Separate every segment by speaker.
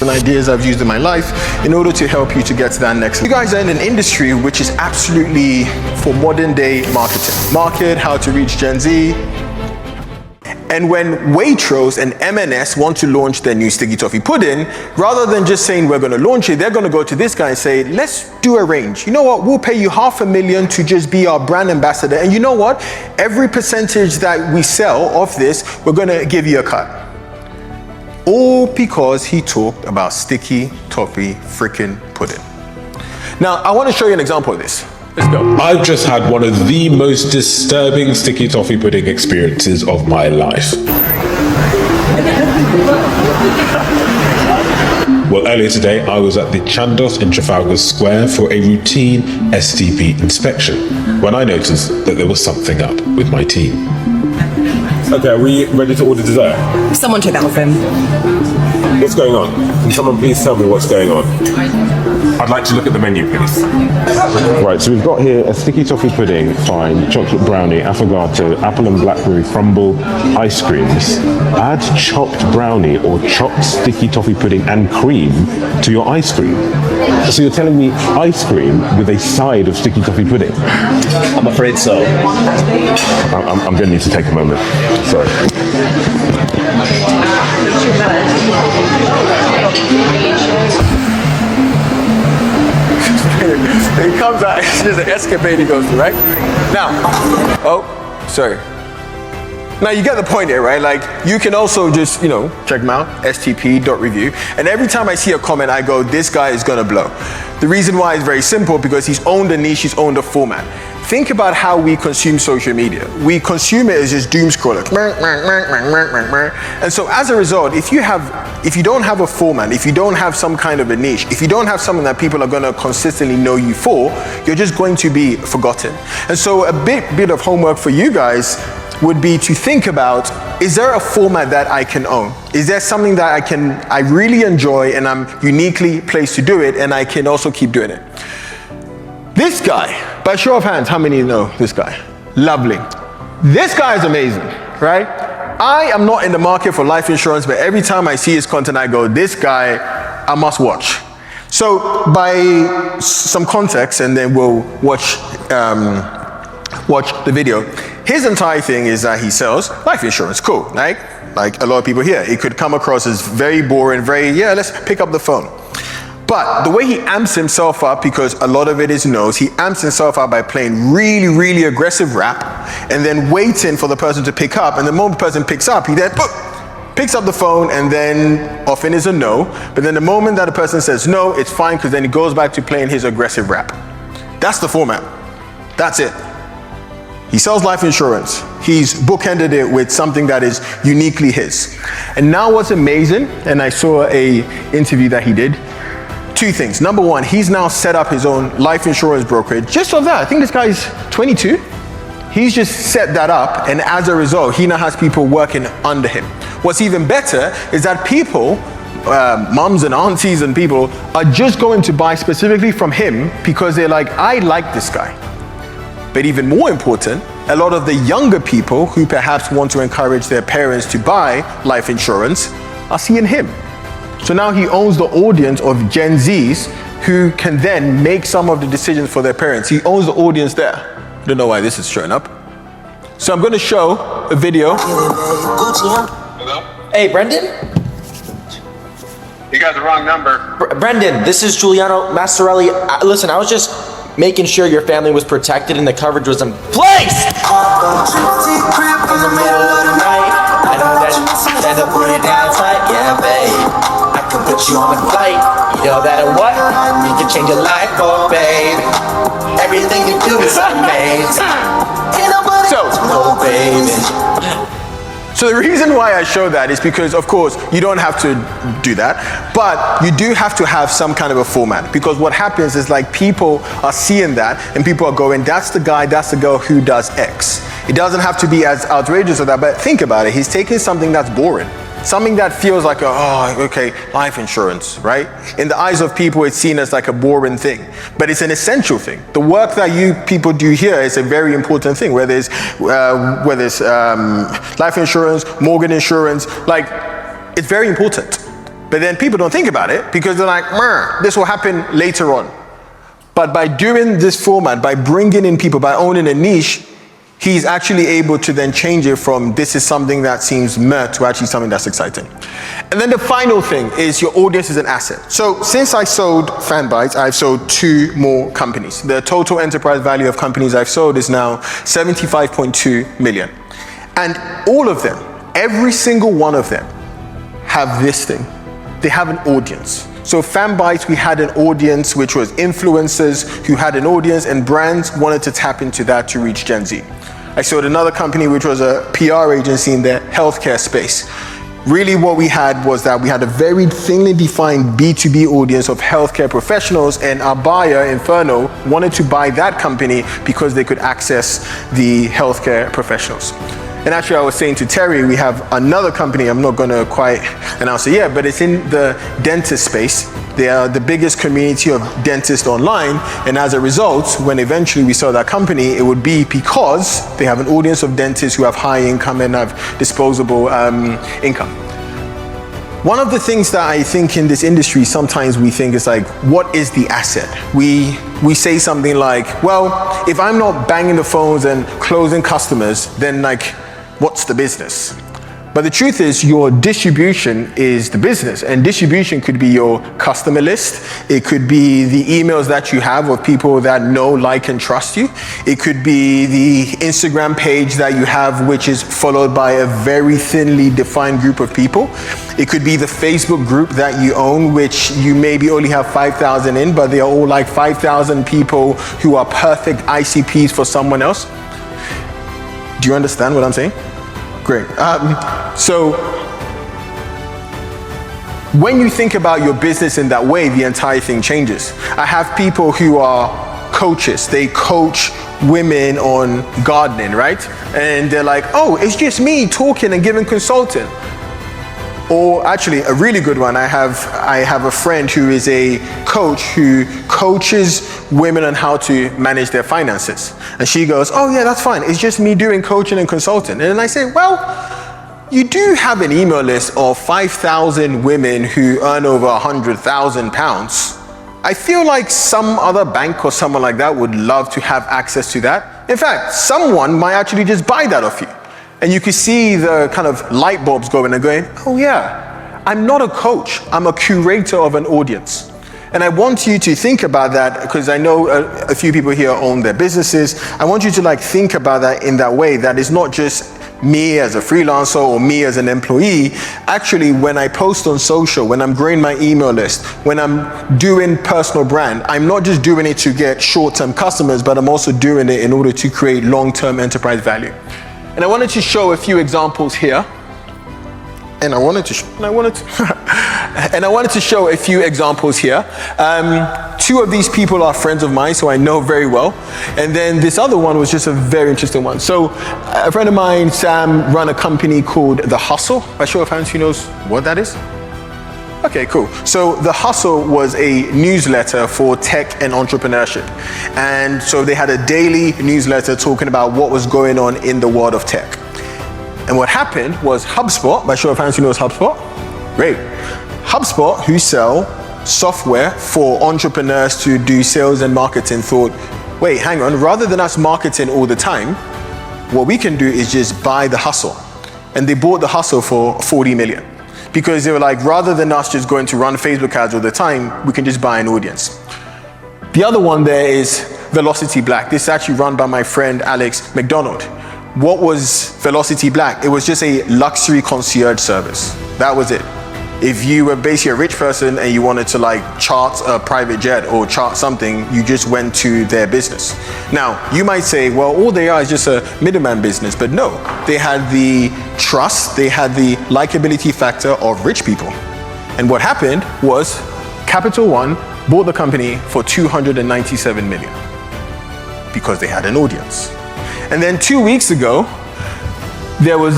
Speaker 1: and ideas I've used in my life in order to help you to get to that next level. You guys are in an industry which is absolutely for modern day marketing. Market, how to reach Gen Z. And when Waitrose and M&S want to launch their new sticky toffee pudding, rather than just saying we're going to launch it, they're going to go to this guy and say, let's do a range. You know what? We'll pay you $500,000 to just be our brand ambassador. And you know what? Every percentage that we sell of this, we're going to give you a cut. All because he talked about sticky toffee freaking pudding. Now, I want to show you an example of this. Let's go.
Speaker 2: I've just had one of the most disturbing sticky toffee pudding experiences of my life. Well, earlier today, I was at the Chandos in Trafalgar Square for a routine STP inspection when I noticed that there was something up with my team.
Speaker 3: Okay, are we ready to order dessert?
Speaker 4: Someone check that with him.
Speaker 3: What's going on? Can someone please tell me what's going on? I'd like to look at the menu, please.
Speaker 5: Right, so we've got here a sticky toffee pudding, fine, chocolate brownie, affogato, apple and blackberry crumble, ice creams. Add chopped brownie or chopped sticky toffee pudding and cream to your ice cream. So you're telling me ice cream with a side of sticky toffee pudding?
Speaker 6: I'm afraid so.
Speaker 5: I'm going to need to take a moment. Sorry.
Speaker 1: It comes out, it's just an escapade he goes through, right? Now, oh, sorry. Now you get the point here, right? Like you can also just, check them out, stp.review. And every time I see a comment, I go, this guy is gonna blow. The reason why is very simple, because he's owned a niche, he's owned a format. Think about how we consume social media. We consume it as just doom scroller. And so as a result, if you don't have a format, if you don't have some kind of a niche, if you don't have something that people are gonna consistently know you for, you're just going to be forgotten. And so a bit of homework for you guys would be to think about, is there a format that I can own? Is there something that I really enjoy and I'm uniquely placed to do it and I can also keep doing it? This guy, by show of hands, how many know this guy? Lovely. This guy is amazing, right? I am not in the market for life insurance, but every time I see his content, I go, this guy, I must watch. So by some context, and then we'll watch the video. His entire thing is that he sells life insurance, cool, right? Like a lot of people here. It could come across as very boring, let's pick up the phone. But the way he amps himself up, because a lot of it is no's, he amps himself up by playing really, really aggressive rap and then waiting for the person to pick up. And the moment the person picks up, he then picks up the phone, and then often is a no. But then the moment that the person says no, it's fine, because then he goes back to playing his aggressive rap. That's the format. That's it. He sells life insurance. He's bookended it with something that is uniquely his. And now what's amazing, and I saw a interview that he did, two things. Number one, he's now set up his own life insurance brokerage. Just of that, I think this guy's 22. He's just set that up, and as a result, he now has people working under him. What's even better is that people, mums and aunties and people, are just going to buy specifically from him because they're like, I like this guy. But even more important, a lot of the younger people who perhaps want to encourage their parents to buy life insurance are seeing him. So now he owns the audience of Gen Zs who can then make some of the decisions for their parents. He owns the audience there. I don't know why this is showing up. So I'm going to show a video.
Speaker 6: Hello? Hey, Brendan?
Speaker 7: You got the wrong number.
Speaker 6: Brendan, this is Giuliano Masterelli. Listen, I was just making sure your family was protected and the coverage was in place. In the middle of the night, I know that you stand up, put it down tight, yeah, babe. I can put you on the flight. You know that or what? We can change your life, oh, babe. Everything you do is amazing. Ain't nobody no, baby.
Speaker 1: So the reason why I show that is because, of course, you don't have to do that, but you do have to have some kind of a format, because what happens is like people are seeing that and people are going, that's the guy, that's the girl who does X. It doesn't have to be as outrageous as that, but think about it. He's taking something that's boring. Something that feels like, life insurance, right? In the eyes of people, it's seen as like a boring thing, but it's an essential thing. The work that you people do here is a very important thing, whether it's life insurance, mortgage insurance, like it's very important. But then people don't think about it because they're like, this will happen later on. But by doing this format, by bringing in people, by owning a niche, he's actually able to then change it from this is something that seems meh to actually something that's exciting. And then the final thing is your audience is an asset. So since I sold Fanbytes, I've sold 2 more companies. The total enterprise value of companies I've sold is now 75.2 million. And all of them, every single one of them, have this thing. They have an audience. So Fanbytes, we had an audience which was influencers who had an audience, and brands wanted to tap into that to reach Gen Z. I sold another company which was a PR agency in the healthcare space. Really what we had was that we had a very thinly defined B2B audience of healthcare professionals, and our buyer, Inferno, wanted to buy that company because they could access the healthcare professionals. And actually I was saying to Terry, we have another company, I'm not gonna quite announce it yet, but it's in the dentist space. They are the biggest community of dentists online, and as a result, when eventually we sell that company, it would be because they have an audience of dentists who have high income and have disposable income. One of the things that I think in this industry, sometimes we think is like, what is the asset? We say something like, well, if I'm not banging the phones and closing customers, then like, what's the business? But the truth is your distribution is the business, and distribution could be your customer list. It could be the emails that you have of people that know, like, and trust you. It could be the Instagram page that you have, which is followed by a very thinly defined group of people. It could be the Facebook group that you own, which you maybe only have 5,000 in, but they are all like 5,000 people who are perfect ICPs for someone else. Do you understand what I'm saying? Great. So when you think about your business in that way, the entire thing changes. I have people who are coaches. They coach women on gardening, right? And they're like, oh, it's just me talking and giving consulting. Or actually, a really good one, I have a friend who is a coach who coaches women on how to manage their finances. And she goes, oh yeah, that's fine. It's just me doing coaching and consulting. And then I say, well, you do have an email list of 5,000 women who earn over £100,000. I feel like some other bank or someone like that would love to have access to that. In fact, someone might actually just buy that off you. And you can see the kind of light bulbs going and going, oh yeah, I'm not a coach, I'm a curator of an audience. And I want you to think about that, because I know a few people here own their businesses. I want you to like think about that in that way, that it's not just me as a freelancer or me as an employee. Actually, when I post on social, when I'm growing my email list, when I'm doing personal brand, I'm not just doing it to get short-term customers, but I'm also doing it in order to create long-term enterprise value. And I wanted to show a few examples here. And I wanted to show a few examples here. 2 of these people are friends of mine, so I know very well. And then this other one was just a very interesting one. So a friend of mine, Sam, run a company called The Hustle. By show of hands, who knows what that is? Okay, cool. So The Hustle was a newsletter for tech and entrepreneurship. And so they had a daily newsletter talking about what was going on in the world of tech. And what happened was HubSpot, by show of hands, who knows HubSpot? Great. HubSpot, who sell software for entrepreneurs to do sales and marketing, thought, wait, hang on, rather than us marketing all the time, what we can do is just buy The Hustle. And they bought The Hustle for 40 million. Because they were like, rather than us just going to run Facebook ads all the time, we can just buy an audience. The other one there is Velocity Black. This is actually run by my friend Alex McDonald. What was Velocity Black? It was just a luxury concierge service. That was it. If you were basically a rich person and you wanted to like chart a private jet or chart something, you just went to their business. Now, you might say, well, all they are is just a middleman business, but no, they had the trust, they had the likability factor of rich people. And what happened was Capital One bought the company for 297 million because they had an audience. And then 2 weeks ago, there was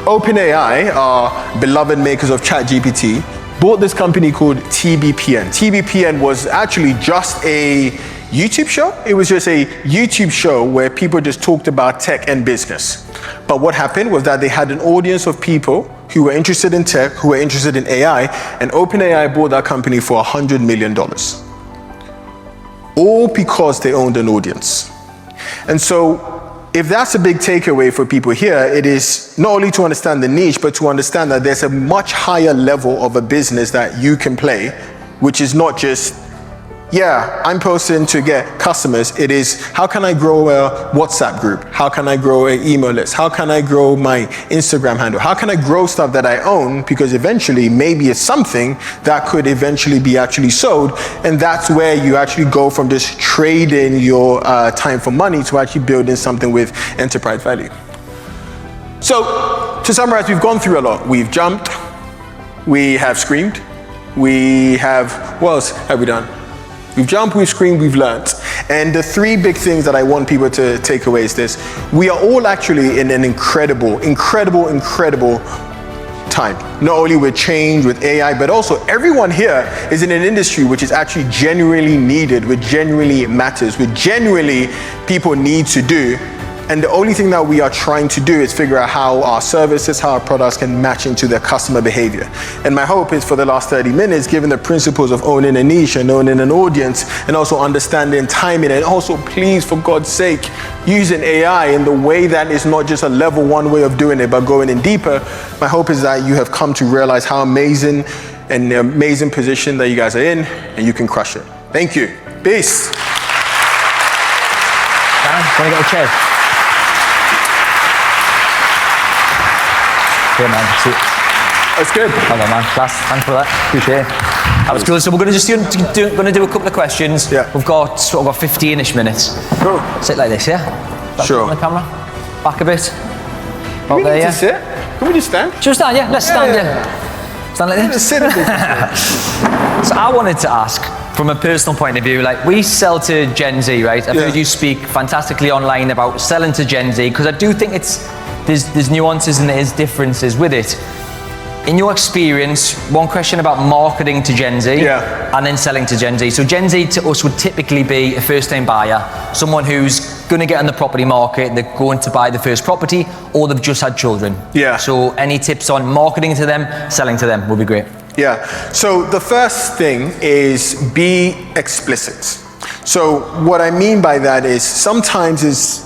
Speaker 1: OpenAI, our beloved makers of ChatGPT, bought this company called TBPN. TBPN was actually just a YouTube show. It was just a YouTube show where people just talked about tech and business. But what happened was that they had an audience of people who were interested in tech, who were interested in AI, and OpenAI bought that company for $100 million. All because they owned an audience. And so, if that's a big takeaway for people here, it is not only to understand the niche, but to understand that there's a much higher level of a business that you can play, which is not just, yeah, I'm posting to get customers. It is, how can I grow a WhatsApp group? How can I grow an email list? How can I grow my Instagram handle? How can I grow stuff that I own? Because eventually, maybe it's something that could eventually be actually sold. And that's where you actually go from just trading your time for money to actually building something with enterprise value. So, to summarize, we've gone through a lot. We've jumped, we have screamed, we have, what else have we done? We've jumped, we've screamed, we've learned. And the three big things that I want people to take away is this. We are all actually in an incredible time. Not only with change, with AI, but also everyone here is in an industry which is actually genuinely needed, which genuinely matters, which genuinely people need to do. And the only thing that we are trying to do is figure out how our services, how our products can match into their customer behavior. And my hope is for the last 30 minutes, given the principles of owning a niche and owning an audience, and also understanding timing, and also please, for God's sake, using AI in the way that is not just a level one way of doing it, but going in deeper. My hope is that you have come to realize how amazing and the amazing position that you guys are in, and you can crush it. Thank you. Peace.
Speaker 4: Dan, want to get a chair? Yeah, man.
Speaker 1: That's good.
Speaker 4: Come on, man. Class. Thanks for that. Appreciate it. That was good. So we're going to just do a couple of questions.
Speaker 1: Yeah.
Speaker 4: We've got sort of 15-ish minutes.
Speaker 1: Cool.
Speaker 4: Sit like this, yeah?
Speaker 1: Sure.
Speaker 4: On the camera. Back a bit.
Speaker 1: Do we need to sit? Can we just stand?
Speaker 4: Should we stand? Yeah. Let's stand. Yeah. Stand like this.
Speaker 1: Just sit a bit.
Speaker 4: So I wanted to ask, from a personal point of view, like we sell to Gen Z, right? I've heard you speak fantastically online about selling to Gen Z, because I do think there's nuances and there's differences with it. In your experience, one question about marketing to Gen Z and then selling to Gen Z. So Gen Z to us would typically be a first-time buyer, someone who's going to get on the property market, they're going to buy the first property, or they've just had children.
Speaker 1: Yeah.
Speaker 4: So any tips on marketing to them, selling to them would be great.
Speaker 1: Yeah. So the first thing is be explicit. So what I mean by that is sometimes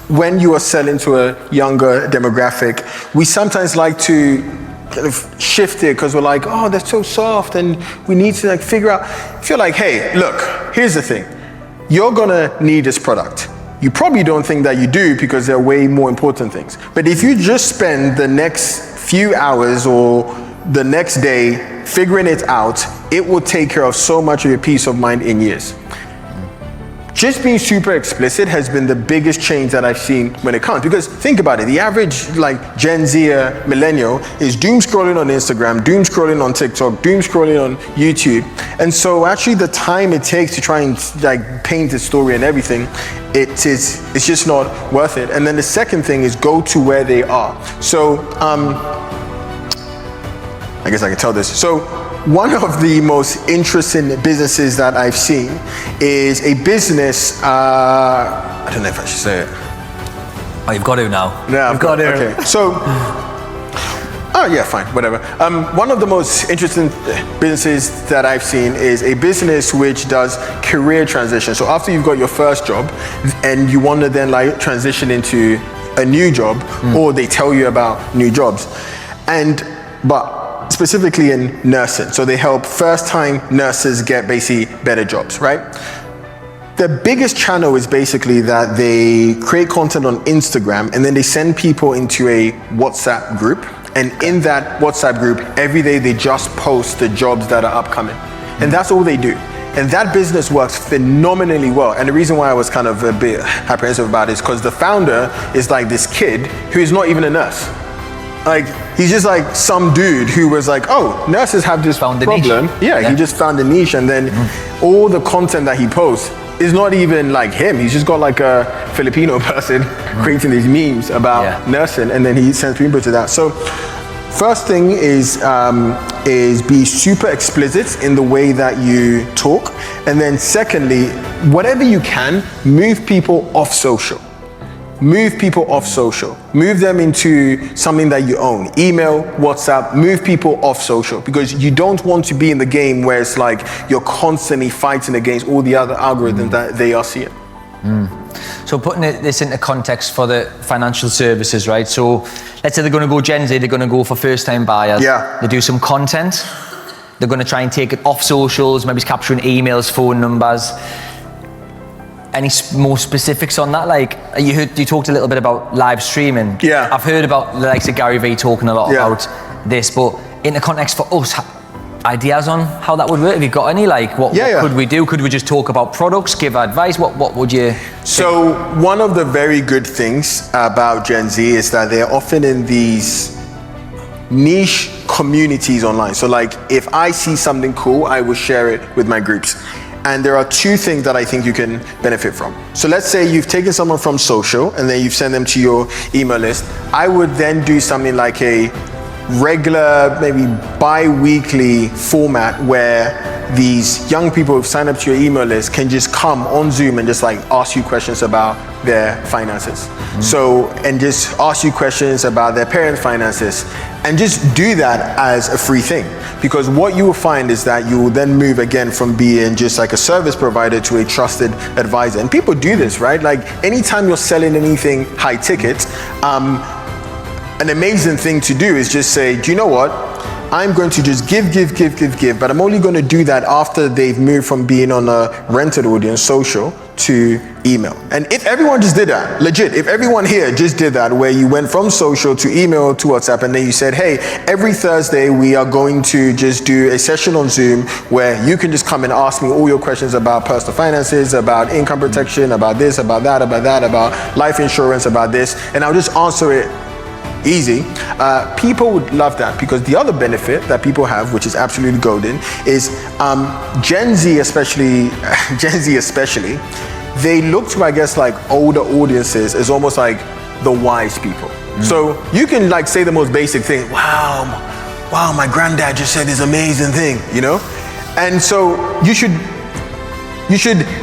Speaker 1: when you are selling to a younger demographic, we sometimes like to kind of shift it because we're like, oh, they're so soft and we need to like figure out. If you're like, hey, look, here's the thing. You're gonna need this product. You probably don't think that you do because there are way more important things. But if you just spend the next few hours or the next day figuring it out, it will take care of so much of your peace of mind in years. Just being super explicit has been the biggest change that I've seen when it comes. Because think about it, the average like Gen Z millennial is doom scrolling on Instagram, doom scrolling on TikTok, doom scrolling on YouTube. And so actually the time it takes to try and like paint the story and everything, it's just not worth it. And then the second thing is go to where they are. So I guess I can tell this. So one of the most interesting businesses that I've seen is a business, I don't know if I should say it.
Speaker 4: Oh, you've got to now.
Speaker 1: Yeah,
Speaker 4: you've got to.
Speaker 1: Okay, so, oh yeah, fine, whatever. One of the most interesting businesses that I've seen is a business which does career transition. So after you've got your first job and you want to then like transition into a new job, or they tell you about new jobs. But specifically in nursing. So they help first-time nurses get basically better jobs, right? The biggest channel is basically that they create content on Instagram and then they send people into a WhatsApp group. And in that WhatsApp group, every day they just post the jobs that are upcoming. And that's all they do. And that business works phenomenally well. And the reason why I was kind of a bit apprehensive about it is because the founder is like this kid who is not even a nurse. Like, he's just like some dude who was like, oh, nurses have this problem. Yeah, he just found a niche, and then all the content that he posts is not even like him. He's just got like a Filipino person creating these memes about nursing, and then he sends people to that. So first thing is be super explicit in the way that you talk. And then secondly, whatever you can, move people off social. move people off social. Move them into something that you own. Email, WhatsApp, move people off social, because you don't want to be in the game where it's like you're constantly fighting against all the other algorithms that they are seeing.
Speaker 4: So putting this into context for the financial services, right? So let's say they're going to go Gen Z, they're going to go for first-time buyers.
Speaker 1: Yeah.
Speaker 4: They do some content. They're going to try and take it off socials, maybe it's capturing emails, phone numbers. Any more specifics on that? Like you talked a little bit about live streaming.
Speaker 1: Yeah.
Speaker 4: I've heard about the likes of Gary Vee talking a lot
Speaker 1: Yeah.
Speaker 4: about this, but in the context for us, ideas on how that would work? Have you got any? Like what could we do? Could we just talk about products, give advice? What would you
Speaker 1: So one of the very good things about Gen Z is that they're often in these niche communities online. So like if I see something cool, I will share it with my groups. And there are two things that I think you can benefit from. So let's say you've taken someone from social and then you've sent them to your email list. I would then do something like a regular, maybe bi-weekly format where these young people who've signed up to your email list can just come on Zoom and just like ask you questions about their finances. So, and just ask you questions about their parents' finances, and just do that as a free thing. Because what you will find is that you will then move again from being just like a service provider to a trusted advisor. And people do this, right? Like anytime you're selling anything high ticket, an amazing thing to do is just say, do you know what? I'm going to just give, but I'm only going to do that after they've moved from being on a rented audience, social, to email. And if everyone just did that, legit, if everyone here just did that, where you went from social to email to WhatsApp, and then you said, hey, every Thursday we are going to just do a session on Zoom where you can just come and ask me all your questions about personal finances, about income protection, about this, about that, about life insurance, about this, and I'll just answer it easy. People would love that, because the other benefit that people have, which is absolutely golden, is Gen Z especially, they look to, I guess, like older audiences as almost like the wise people. So you can like say the most basic thing, wow, my granddad just said this amazing thing, you know? And so you should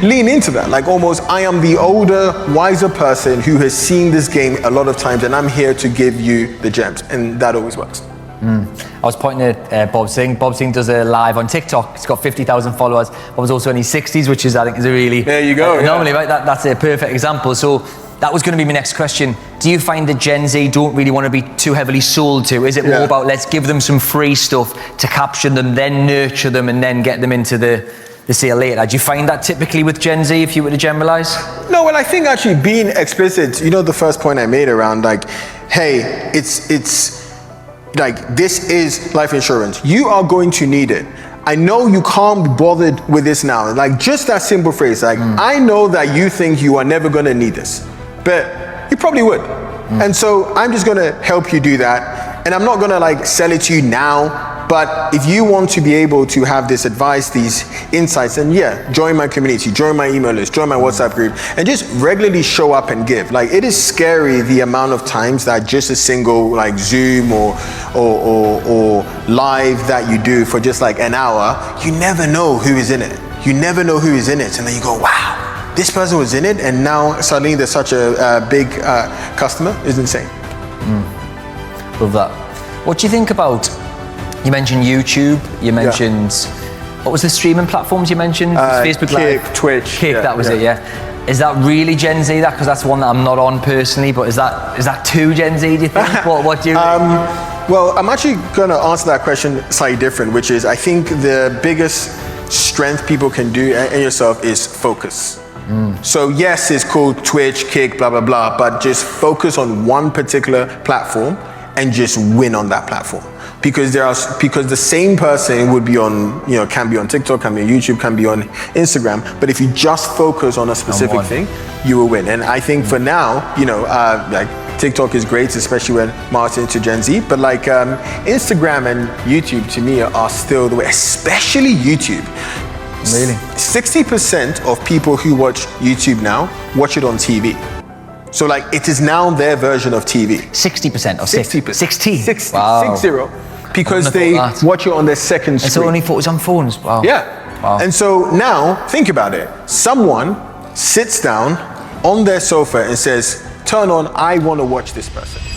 Speaker 1: lean into that, like almost, I am the older, wiser person who has seen this game a lot of times, and I'm here to give you the gems, and that always works.
Speaker 4: I was pointing at Bob Singh. Bob Singh does a live on TikTok. He's got 50,000 followers. Bob's also in his 60s, which is, I think, is a really...
Speaker 1: There you go.
Speaker 4: Normally, right? That's a perfect example. So that was going to be my next question. Do you find that Gen Z don't really want to be too heavily sold to? Is it more about let's give them some free stuff to capture them, then nurture them, and then get them into the sale later? Do you find that typically with Gen Z, if you were to generalize?
Speaker 1: No, well, I think actually being explicit, you know, the first point I made around like, hey, it's like, this is life insurance. You are going to need it. I know you can't be bothered with this now. Like just that simple phrase, like, I know that you think you are never gonna need this, but you probably would. And so I'm just gonna help you do that. And I'm not gonna like sell it to you now, but if you want to be able to have this advice, these insights, then yeah, join my community, join my email list, join my WhatsApp group, and just regularly show up and give. Like it is scary the amount of times that just a single like Zoom or live that you do for just like an hour, you never know who is in it. You never know who is in it, and then you go, wow, this person was in it, and now suddenly there's such a big customer. Is insane.
Speaker 4: Love that. What do you think about, you mentioned YouTube, you mentioned, what was the streaming platforms you mentioned? Facebook
Speaker 1: Kick,
Speaker 4: Live?
Speaker 1: Twitch.
Speaker 4: Kick, that was it, yeah. Is that really Gen Z, that? Because that's one that I'm not on personally, but is that too Gen Z, do you think? what do you think?
Speaker 1: Well, I'm actually going to answer that question slightly different, which is I think the biggest strength people can do, and yourself, is focus. So yes, it's called Twitch, Kick, blah, blah, blah, but just focus on one particular platform and just win on that platform. Because the same person would be on, you know, can be on TikTok, can be on YouTube, can be on Instagram. But if you just focus on a specific thing, you will win. And I think for now, you know, like TikTok is great, especially when marketing to Gen Z. But like Instagram and YouTube to me are still the way, especially YouTube.
Speaker 4: Really?
Speaker 1: 60% of people who watch YouTube now watch it on TV. So like it is now their version of TV.
Speaker 4: 60% or
Speaker 1: 60%.
Speaker 4: 60? Wow.
Speaker 1: 60. Because they watch it on their second screen.
Speaker 4: And so only it's on phones? Wow.
Speaker 1: Yeah.
Speaker 4: Wow.
Speaker 1: And so now, think about it. Someone sits down on their sofa and says, turn on, I want to watch this person.